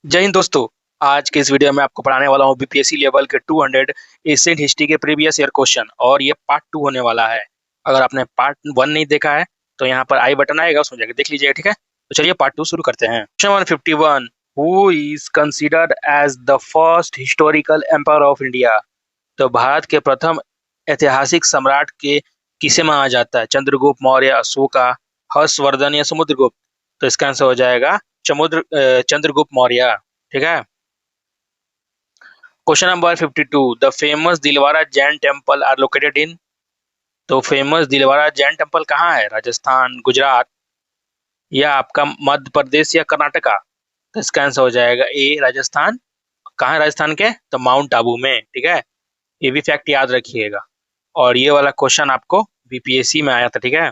जय हिंद दोस्तों। आज के इस वीडियो में आपको पढ़ाने वाला हूँ बीपीएससी लेवल के 200 एशियन हिस्ट्री के प्रीवियस ईयर क्वेश्चन और ये पार्ट 2 होने वाला है। अगर आपने पार्ट 1 नहीं देखा है तो यहाँ पर आई बटन आएगा, उसमें जाकर देख लीजिएगा। ठीक है, तो चलिए पार्ट 2 शुरू करते हैं। Question 151, who is considered as the first historical empire of India. तो भारत के प्रथम ऐतिहासिक सम्राट के किसे माना जाता है? चंद्रगुप्त मौर्य, अशोका, हर्षवर्धन या समुद्रगुप्त। तो इसका आंसर हो जाएगा चंद्रगुप्त मौर्य। ठीक है। Question number 52, the famous Dilwara Jain temple are located in. तो फेमस दिलवारा जैन टेम्पल कहाँ है? राजस्थान, गुजरात या आपका मध्य प्रदेश या कर्नाटका। तो इसका आंसर हो जाएगा ए, राजस्थान। कहाँ है राजस्थान के? तो माउंट आबू में। ठीक है, ये भी फैक्ट याद रखिएगा। और ये वाला क्वेश्चन आपको बीपीएससी में आया था, ठीक है,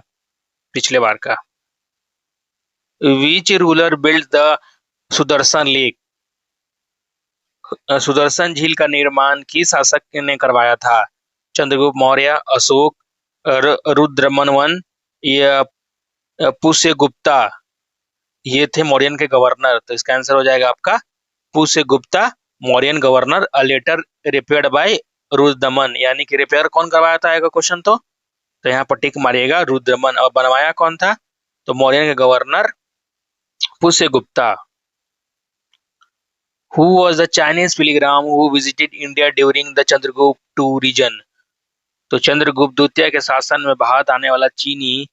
पिछले बार का। विच ruler build the Sudarshan lake. Sudarshan झील का निर्माण किस शासक ने करवाया था? चंद्रगुप्त मौर्य, अशोक, रुद्रमन या पुष्यगुप्ता। ये थे मौर्यन के गवर्नर। तो इसका आंसर हो जाएगा आपका Pushyagupta, Mauryan governor. Later repaired by Rudraman, यानी कि रिपेयर कौन करवाया था आएगा क्वेश्चन। तो यहाँ पर टिक मारिएगा रुद्रमन। और बनवाया कौन था? तो मौर्यन के governor पुष्यगुप्ता। Who was the Chinese pilgrim who visited India during the Chandragupta II region? तो चंद्रगुप्त द्वितीय के शासन में भारत आने वाला चीनी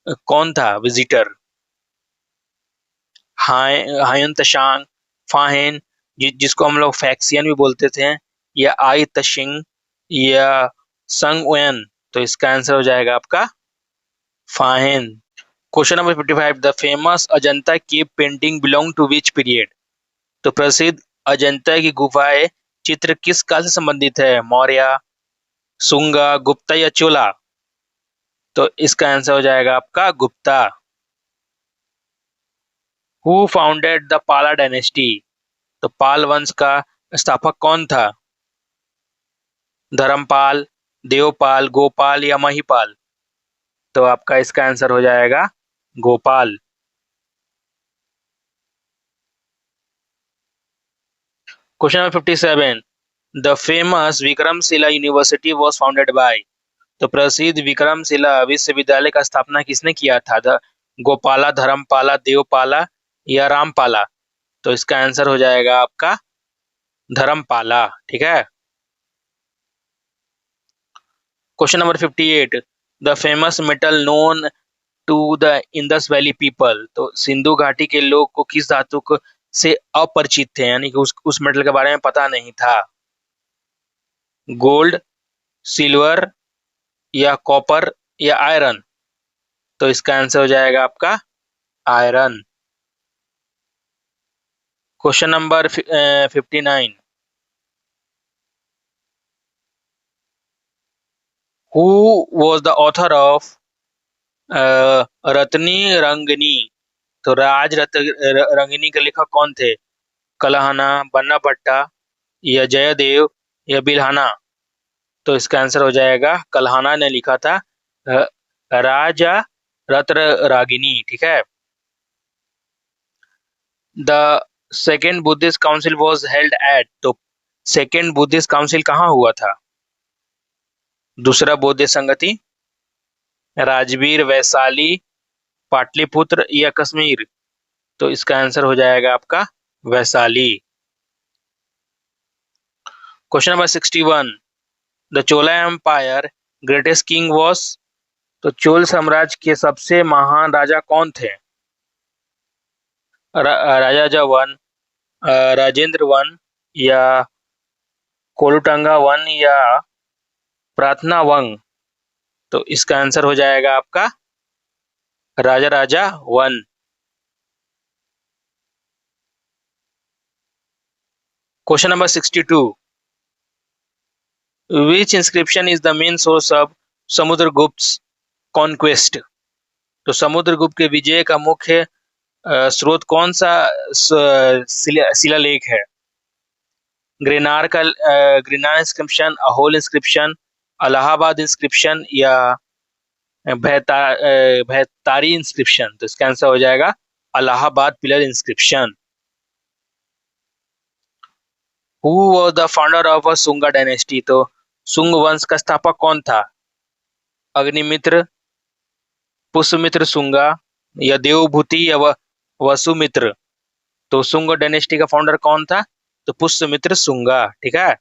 कौन था विजिटर? हायन तशांग, फाहेन, जिसको हम लोग फैक्सियन भी बोलते थे, या आई तशिंग या संग उयन। तो इसका आंसर हो जाएगा आपका Fahien. Question number 55, the famous Ajanta cave painting belong to which period. तो प्रसिद्ध अजंता की गुफाएं चित्र किस काल से संबंधित है? मौर्य, शुंगा, गुप्ता या चोला। तो इसका आंसर हो जाएगा आपका गुप्ता। हु फाउंडेड द पाला डायनेस्टी। तो पाल वंश का स्थापक कौन था? धर्मपाल, देवपाल, गोपाल या महिपाल। तो आपका इसका आंसर हो जाएगा Gopal. Question number 57, the famous Vikramshila university was founded by. तो प्रसिद्ध विक्रमशिला विश्वविद्यालय का स्थापना किसने किया था? गोपाला, धर्मपाला, देवपाला या रामपाला। तो इसका आंसर हो जाएगा आपका धर्मपाला। ठीक है। Question number 58, the famous metal known to the Indus valley people. तो सिंधु घाटी के लोग को किस धातु से अपरिचित थे, यानी कि उस मेटल के बारे में पता नहीं था? गोल्ड, सिल्वर या कॉपर या आयरन। तो इसका आंसर हो जाएगा आपका iron. Question number 59, who was the author of रत्नी रंगनी। तो रंगिनी के लेखक कौन थे? कलहना, बन्ना भट्टा या जयदेव या बिल्हाना। तो इसका आंसर हो जाएगा कल्हाना ने लिखा था अ, राजा रत्न रागिनी। ठीक है। The second Buddhist council was held at. तो सेकेंड बुद्धिस्ट काउंसिल कहाँ हुआ था? दूसरा बौद्ध संगति, राजवीर, वैशाली, पाटलिपुत्र या कश्मीर। तो इसका आंसर हो जाएगा आपका Vaishali. Question number 61, the Chola empire greatest king was. तो चोल साम्राज्य के सबसे महान राजा कौन थे? राजा वन, राजेंद्र वन या कोलुटंगा वन या प्रार्थना वन। तो इसका आंसर हो जाएगा आपका Raja Raja one. Question number 62, which inscription is the main source of Samudragupta conquest. तो समुद्रगुप्त के विजय का मुख्य स्रोत कौन सा शिलालेख है? ग्रेनार इंस्क्रिप्शन, अहोल इंस्क्रिप्शन, अलाहाबाद इंस्क्रिप्शन या भैतारी इंस्क्रिप्शन। तो इसका आंसर हो जाएगा Allahabad pillar inscription. Who was the founder of a Sunga dynasty? तो सुंग वंश का स्थापक कौन था? अग्निमित्र, पुष्यमित्र सुंगा, या देवभूति, या वसुमित्र? तो सुंग डायनेस्टी का फाउंडर कौन था? तो पुष्यमित्र सुंगा। ठीक है।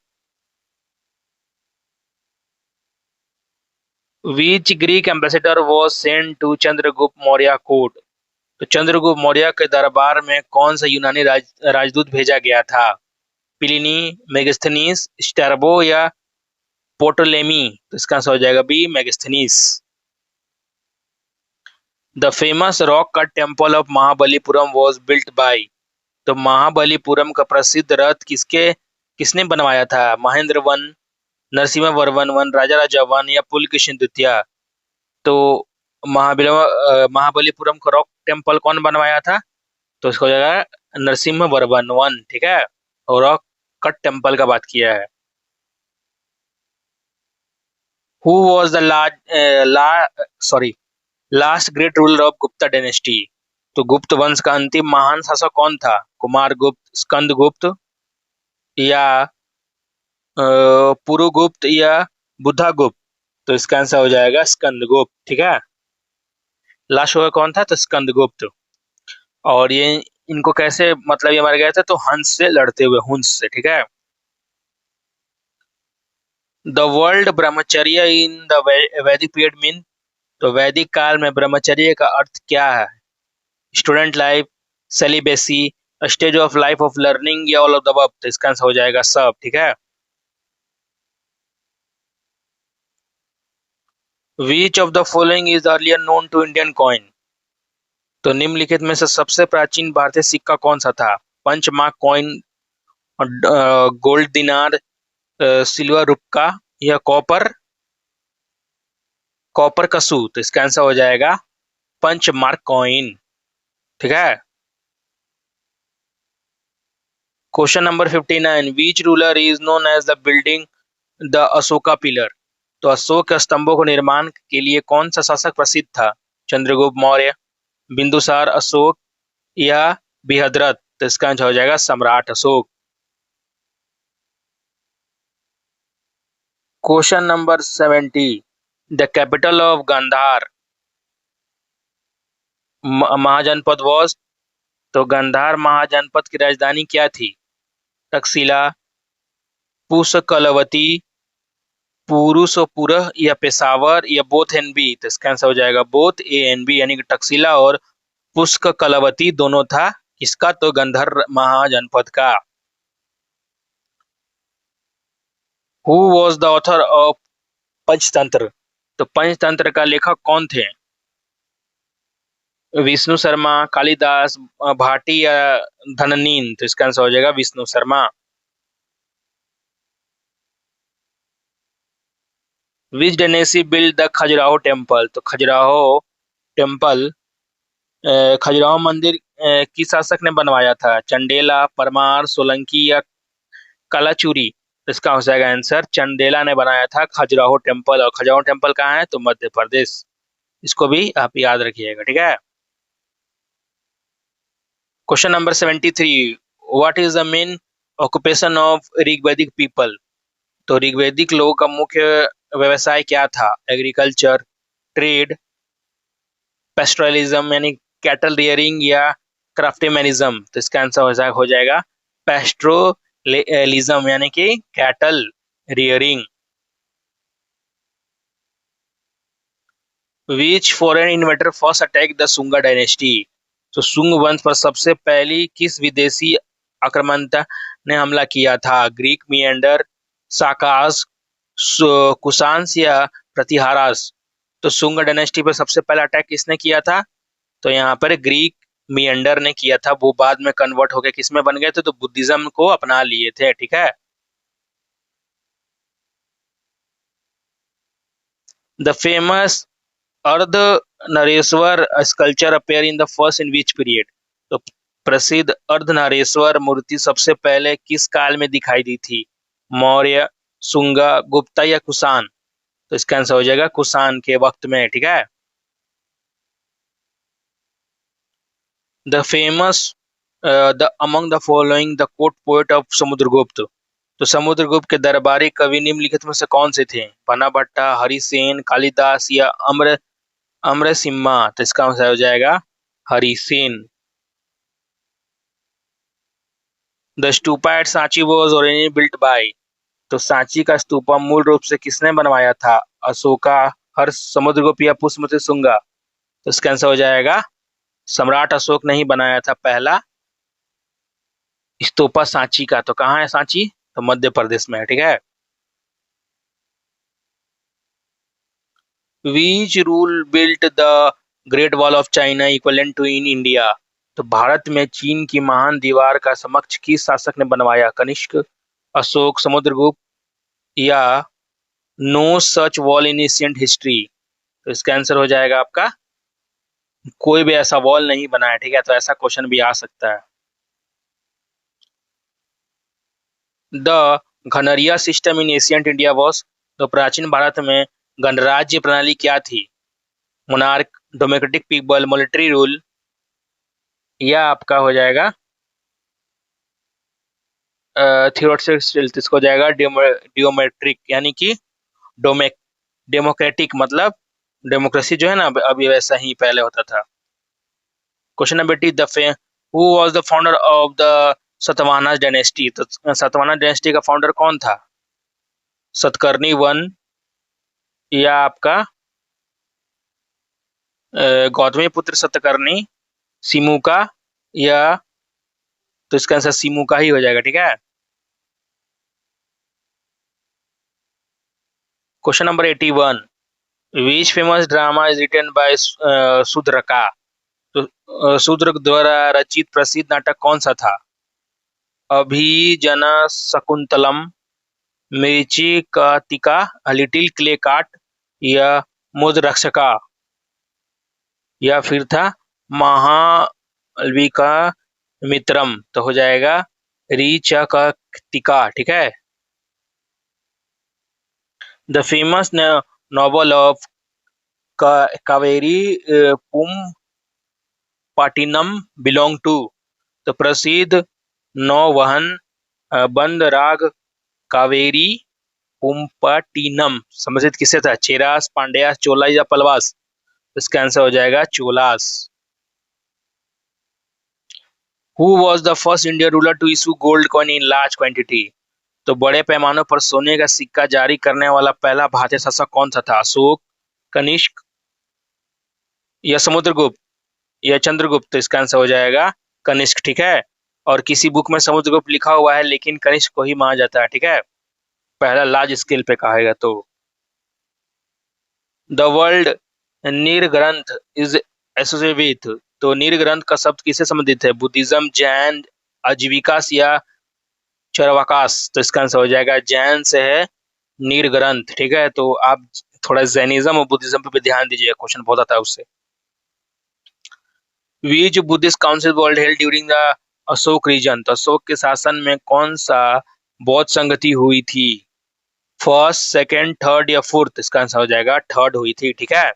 Which Greek ambassador was sent to Chandragupta Maurya court? तो चंद्रगुप्त मौर्य के दरबार में कौन सा यूनानी राजदूत भेजा गया था? प्लिनी, मेगास्थनीज, स्ट्रैबो, या पोटोलेमी? तो इसका आंसर हो जाएगा B, Megasthenes. The famous rock cut temple of Mahabalipuram was built by? तो महाबलीपुरम का प्रसिद्ध रथ किसने बनवाया था? Mahendra one, Narasimha Varman one, Raja Raja one, या पुलकेशिन द्वितीय? तो महाबलीपुरम का रॉक टेम्पल कौन बनवाया था? तो इसका हो जाएगा नरसिम्हा वर्मन वन। ठीक है। और रॉक कट टेम्पल का बात किया है। Who was the sorry last great ruler of Gupta dynasty? तो गुप्त वंश का अंतिम महान शासक कौन था? कुमार गुप्त, स्कंद गुप्त, या पुरुगुप्त, या बुद्धा गुप्त? तो इसका आंसर हो जाएगा स्कंद गुप्त। ठीक है। लास्ट हुआ कौन था? तो स्कंद गुप्त। और ये इनको कैसे, मतलब ये मारे गए थे तो हंस से लड़ते हुए, हुंस से। ठीक है। The world Brahmacharya in the Vedic period mean? तो वैदिक काल में ब्रह्मचर्य का अर्थ क्या है? Student life, celibacy, stage of life of learning, या ऑल ऑफ द अबव? तो इसका आंसर हो जाएगा सब। ठीक है। Which of the following is earlier known to Indian coin? तो निम्नलिखित में से सबसे प्राचीन भारतीय सिक्का कौन सा था? पंचमार्क कॉइन, गोल्ड दिनार, सिल्वर रुपका, या कॉपर कॉपर कसू? तो इसका आंसर हो जाएगा पंचमार्क कॉइन। ठीक है। Question number 59, which ruler is known as the building the Ashoka pillar? तो अशोक के स्तंभों को निर्माण के लिए कौन सा शासक प्रसिद्ध था? चंद्रगुप्त मौर्य, बिंदुसार अशोक, या बृहद्रथ? तो इसका आंसर हो जाएगा सम्राट Ashoka. Question number 70, the capital of Gandhara Mahajanapada was? तो गांधार महाजनपद की राजधानी क्या थी? तक्षशिला, पुष्कलवती, पुरुषपुर, या पेशावर, या बोथ एंड बी? तो इसका आंसर हो जाएगा बोथ ए एंड बी, यानी कि तक्षशिला और पुष्कलवती दोनों था। इसका तो गंधर महाजनपद का। Who was the author of Panchatantra? तो पंचतंत्र का लेखक कौन थे? विष्णु शर्मा, कालिदास, भाटी, या धननीन? तो इसका आंसर हो जाएगा विष्णु शर्मा। विच dynasty build the Khajuraho temple? तो खजुराहो टेम्पल, खजुराहो मंदिर किस शासक ने बनवाया था? चंडेला, परमार, सोलंकी, या कालाचूरी? तो इसका हो जाएगा आंसर चंदेला ने बनाया था खजुराहो टेम्पल। और खजुराहो टेम्पल कहाँ है? तो मध्य प्रदेश। इसको भी आप याद रखिएगा। ठीक है। Question number 73, what is the main occupation of Rigvedic people? तो ऋग्वैदिक लोगों का मुख्य व्यवसाय क्या था? एग्रीकल्चर, ट्रेड, पेस्टोरलिज्म यानी कैटल रियरिंग, या क्राफ्टमैनिज्म? तो इसका आंसर हो जाएगा पेस्टोरलिज्म यानी कि cattle rearing. Which foreign invader first attack the Sunga dynasty? तो सुंग वंश पर सबसे पहली किस विदेशी आक्रमणता ने हमला किया था? ग्रीक, मिएंडर, साकास, कुशांस, या प्रतिहारास? तो सुंग डायनेस्टी पर सबसे पहला अटैक किसने किया था? तो यहाँ पर ग्रीक मिएंडर ने किया था। वो बाद में कन्वर्ट होकर किसमें बन गए थे? तो बुद्धिज्म को अपना लिए थे। ठीक है। The famous Ardhanarishvara sculpture appear in the first in which period? तो प्रसिद्ध अर्धनारेश्वर मूर्ति सबसे पहले किस काल में दिखाई दी थी? मौर्य, सुंगा, गुप्ता, या कुषाण? तो इसका आंसर हो जाएगा कुषाण के वक्त में। ठीक है। The famous the among the following the court poet of Samudragupta? तो समुद्रगुप्त के दरबारी कवि निम्नलिखित में से कौन से थे? बना भट्टा, हरिसेन, कालिदास या अमरसिम्हा? तो इसका आंसर हो जाएगा Harisen. The stupa at Sanchi was originally built by. तो सांची का स्तूपा मूल रूप से किसने बनवाया था? अशोका, हर्ष, समुद्रगुप्त या पुष्यमित्र शुंगा? तो इसका आंसर हो जाएगा सम्राट अशोक ने ही बनाया था पहला स्तूपा सांची का। तो कहाँ है सांची? तो मध्य प्रदेश में है, ठीक है। Which rule built the Great Wall of China equivalent to in India? तो भारत में चीन की महान दीवार का समक्ष किस शासक ने बनवाया? कनिष्क, अशोक, समुद्रगुप्त या no such wall in ancient history? तो इसका आंसर हो जाएगा आपका कोई भी ऐसा वॉल नहीं बना है, ठीक है। तो ऐसा क्वेश्चन भी आ सकता है। द घनरिया system in ancient India was. तो प्राचीन भारत में गणराज्य प्रणाली क्या थी? Monarch, democratic people, military rule या आपका हो जाएगा थियोरेटिक, इसको हो जाएगा डियोमेट्रिक, यानी कि डोमे डेमोक्रेटिक मतलब डेमोक्रेसी जो है ना अभी वैसा ही पहले होता था। Question number 8, the who was the founder of the Satavahana dynasty? तो सतवाहना डायनेस्टी का फाउंडर कौन था? सतकर्णी वन या आपका गौतमी पुत्र सतकर्णी, सिमुका या? तो इसका आंसर सिमुका ही हो जाएगा, ठीक है। Question number 81, which famous drama is written by Shudraka? तो शूद्रक द्वारा रचित प्रसिद्ध नाटक कौन सा था? अभिजन शकुंतलम, मरीचिका, लिटिल क्ले काट या मुद्रक्षका? या फिर था महालविका मित्रम? तो हो जाएगा रीचकतिका, ठीक है। The famous novel of Kaveri Pattinam belong to? तो प्रसिद्ध नौवहन बंद राग कावेरी पुम्पटीनम संबंधित किससे था? चेरास, पांड्यास, चोला या पलवास? इसका आंसर हो जाएगा Cholas. Who was the first Indian ruler to issue gold coin in large quantity? तो बड़े पैमानों पर सोने का सिक्का जारी करने वाला पहला भारतीय शासक कौन सा था? अशोक, कनिष्क या समुद्रगुप्त या चंद्रगुप्त? तो इसका आंसर हो जाएगा कनिष्क, ठीक है। और किसी बुक में समुद्रगुप्त लिखा हुआ है लेकिन कनिष्क को ही माना जाता है, ठीक है। पहला लार्ज स्केल पे कहेगा तो। द वर्ल्ड नीर ग्रंथ इज एसोसिएटेड विथ? तो नीर ग्रंथ का शब्द किससे संबंधित है? बुद्धिज्म, जैन, आजीविकास या चरवाकास? तो इसका आंसर हो जाएगा जैन से है नीर ग्रंथ, ठीक है। तो आप थोड़ा जैनिज्म और बुद्धिज्म पे भी ध्यान दीजिए, क्वेश्चन बहुत आता है उससे। Which Buddhist council world held during the Ashoka region? तो अशोक के शासन में कौन सा बौद्ध संगति हुई थी? फर्स्ट, सेकंड, थर्ड या फोर्थ? इसका आंसर हो जाएगा थर्ड हुई थी, ठीक है।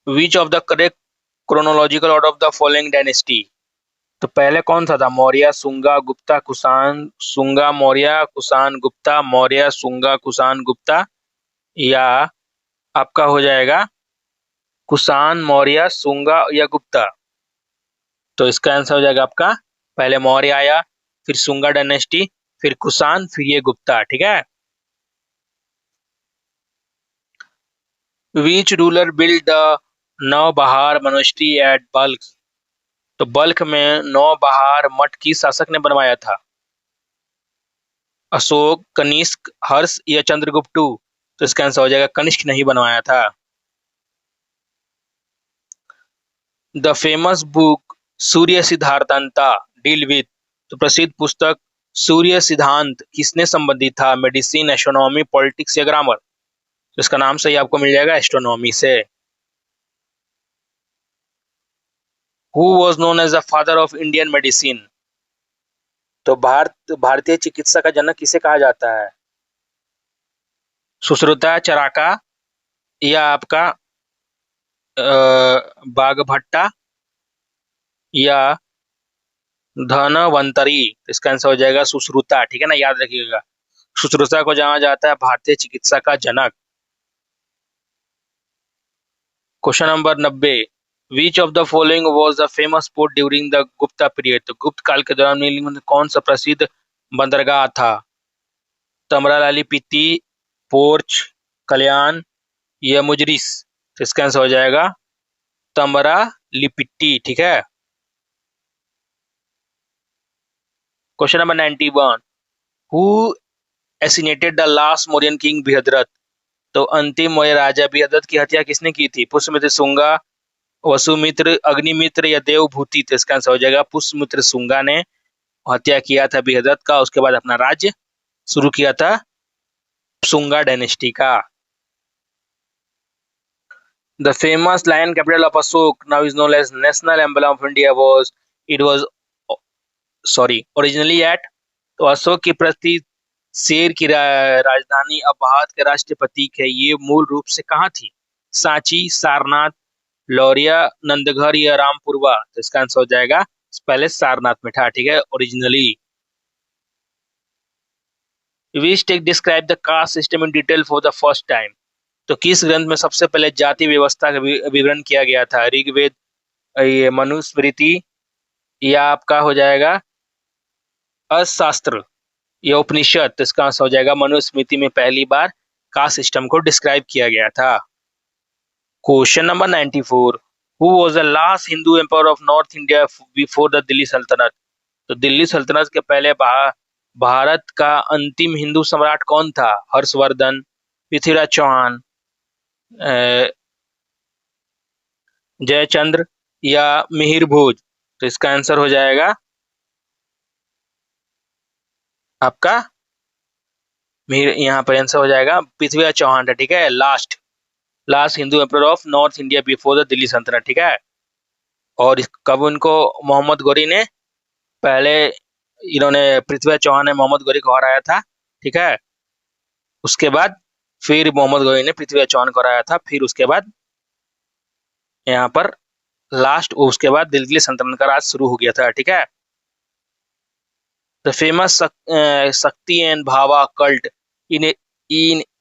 Which of the correct chronological order of the following dynasty? तो पहले कौन सा था? मौर्य, शुंगा, गुप्ता, कुषाण? शुंगा, मौर्य, कुषाण, गुप्ता, मौर्य, शुंगा, कुषाण, गुप्ता या आपका हो जाएगा कुषाण, मौर्य, शुंगा या गुप्ता? तो इसका आंसर हो जाएगा आपका पहले मौर्य आया, फिर शुंगा डायनेस्टी, फिर कुषाण, फिर ये गुप्ता, ठीक है। Which ruler build the Naubahar monastery at Balkh? तो बल्ख में नौबहार मठ किस शासक ने बनवाया था? अशोक, कनिष्क, हर्ष या चंद्रगुप्त टू? तो इसका आंसर हो जाएगा कनिष्क नहीं बनवाया था। The famous book Surya Siddhanta deal with? तो प्रसिद्ध पुस्तक सूर्य सिद्धांत किसने संबंधित था? मेडिसिन, एस्ट्रोनॉमी, पॉलिटिक्स या ग्रामर? तो इसका नाम सही आपको मिल जाएगा एस्ट्रोनॉमी से। Who was known as the father of Indian medicine? तो भारतीय चिकित्सा का जनक किसे कहा जाता है? सुश्रुता, चरका या आपका बागभट्टा या धनवंतरी, तो इसका आंसर हो जाएगा सुश्रुता, ठीक है ना, याद रखिएगा। सुश्रुता को जाना जाता है भारतीय चिकित्सा का जनक। Question number 90, which of the following was the famous port during the Gupta period, तो गुप्त काल के दौरान निम्नलिखित में कौन सा प्रसिद्ध बंदरगाह था? तमरालाली पीती, पोर्च, कल्याण या मुजरिस, तो इसका आंसर हो जाएगा तमरा लिपिट्टी, ठीक है। Question number 91, who assassinated the last Mauryan king Brihadratha, तो अंतिम मौर्य राजा बृहद्रथ की हत्या किसने की थी? पुष्यमित्र शुंगा, वसुमित्र, अग्निमित्र या देवभूति, तो इसका आंसर हो जाएगा पुष्यमित्र शुंगा ने हत्या किया था बृहद्रथ का, उसके बाद अपना राज्य शुरू किया था शुंगा डायनेस्टी का। The famous lion capital of Ashok now is known as national emblem of India was, it was originally at, तो अशोक की प्रति शेर की राजधानी अब भारत के राष्ट्रीय प्रतीक है, ये मूल रूप से कहाँ थी? सांची, सारनाथ, लौरिया, नंदघर या रामपुरवा, तो इसका आंसर हो जाएगा पहले सारनाथ में था, ठीक है, originally. Which text describe the caste system in detail for the first time, तो किस ग्रंथ में सबसे पहले जाति व्यवस्था का विवरण किया गया था? ऋग्वेद, ये मनुस्मृति या आपका हो जाएगा अर्थशास्त्र या उपनिषद, तो इसका आंसर हो जाएगा मनुस्मृति में पहली बार कास्ट सिस्टम को डिस्क्राइब किया गया था। Question number 94, who was the last Hindu empire of north India before the Delhi sultanate, तो दिल्ली सल्तनत के पहले भारत का अंतिम हिंदू सम्राट कौन था? हर्षवर्धन, पृथ्वीराज चौहान, जयचंद्र या मिहिर भोज, तो इसका आंसर हो जाएगा आपका मिहिर, यहाँ पर आंसर हो जाएगा पृथ्वीराज चौहान था, ठीक है, last Hindu empire of north India before the Delhi sultanate, ठीक है। और कब उनको मोहम्मद गौरी ने पहले, इन्होंने पृथ्वीराज चौहान ने मोहम्मद गौरी को हराया था, ठीक है, उसके बाद फिर मोहम्मद गौरी ने पृथ्वीराज चौहान को हराया था, फिर उसके बाद यहाँ पर लास्ट उसके बाद दिल्ली सल्तनत का राज शुरू हो गया था, ठीक है। The famous Shakti and Bhava cult in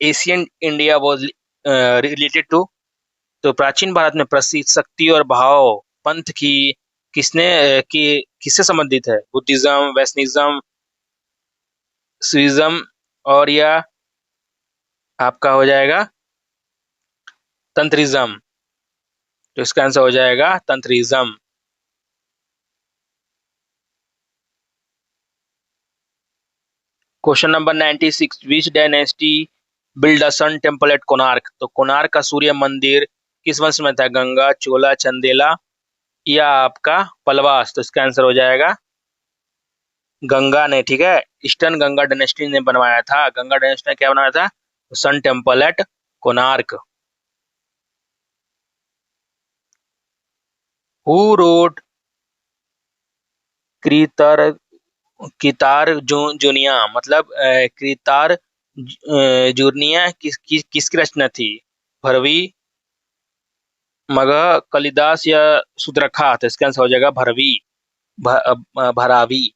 ancient India was related to, तो प्राचीन भारत में प्रसिद्ध शक्ति और भाव पंथ किससे संबंधित है? बुद्धिज्म, वैष्णविज्म, सिविज्म और या आपका हो जाएगा तंत्रिज्म, तो इसका आंसर हो जाएगा tantrism. Question number 96, which dynasty build a sun temple at Konark, तो कोणार्क का सूर्य मंदिर किस वंश में था? गंगा, चोला, चंदेला या आपका पलवास, तो इसका आंसर हो जाएगा गंगा ने, ठीक है, ईस्टर्न गंगा डायनेस्टी ने बनवाया था। गंगा डायनेस्टी ने क्या बनाया था? Sun temple at Konark. Who wrote क्रीतर कितार जूनिया, मतलब क्रीतार जूर्निया किसकी रचना थी? भरवी, मगह, कालिदास या सुदरखा, तो इसका आंसर हो जाएगा भरावी।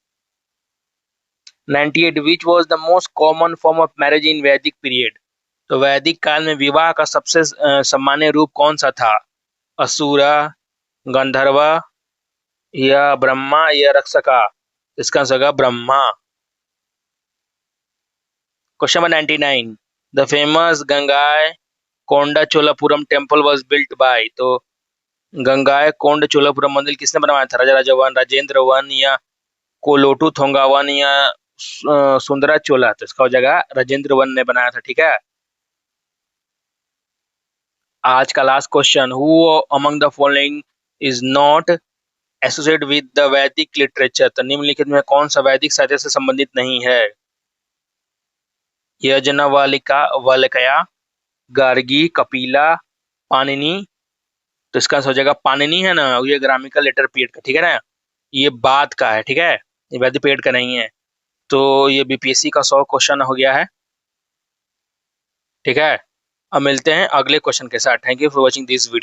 98, which was the most common form of marriage in वैदिक पीरियड, तो वैदिक काल में विवाह का सबसे सामान्य रूप कौन सा था? असुरा, गंधर्व या ब्रह्मा या रक्षका, इसका आंसर होगा Brahma. Question number 99, the famous Gangai Konda Cholapuram temple was built by, तो गंगाई कोंड चोलापुरम मंदिर किसने बनवाया था? राजा राजवन, राजेंद्र वन या कोलोटू थोंगावन या सुंदरा चोला, तो इसका हो जाएगा राजेंद्र वन ने बनाया था, ठीक है। आज का last question, who among the following is not associated with the वैदिक लिटरेचर, तो निम्नलिखित में कौन सा वैदिक साहित्य से संबंधित नहीं है? यज्ञवल्क्या, वल्क्या, गार्गी, कपिला, पाणिनि, तो इसका हो जाएगा पाणिनि है ना, ये ग्रामिकल लेटर पीरियड का, ठीक है ना, ये बाद का है, ठीक है, ये वैदिक पीरियड का नहीं है। तो ये बीपीएससी का 100 क्वेश्चन हो गया है, ठीक है। अब मिलते हैं अगले क्वेश्चन के साथ। Thank you for watching this video.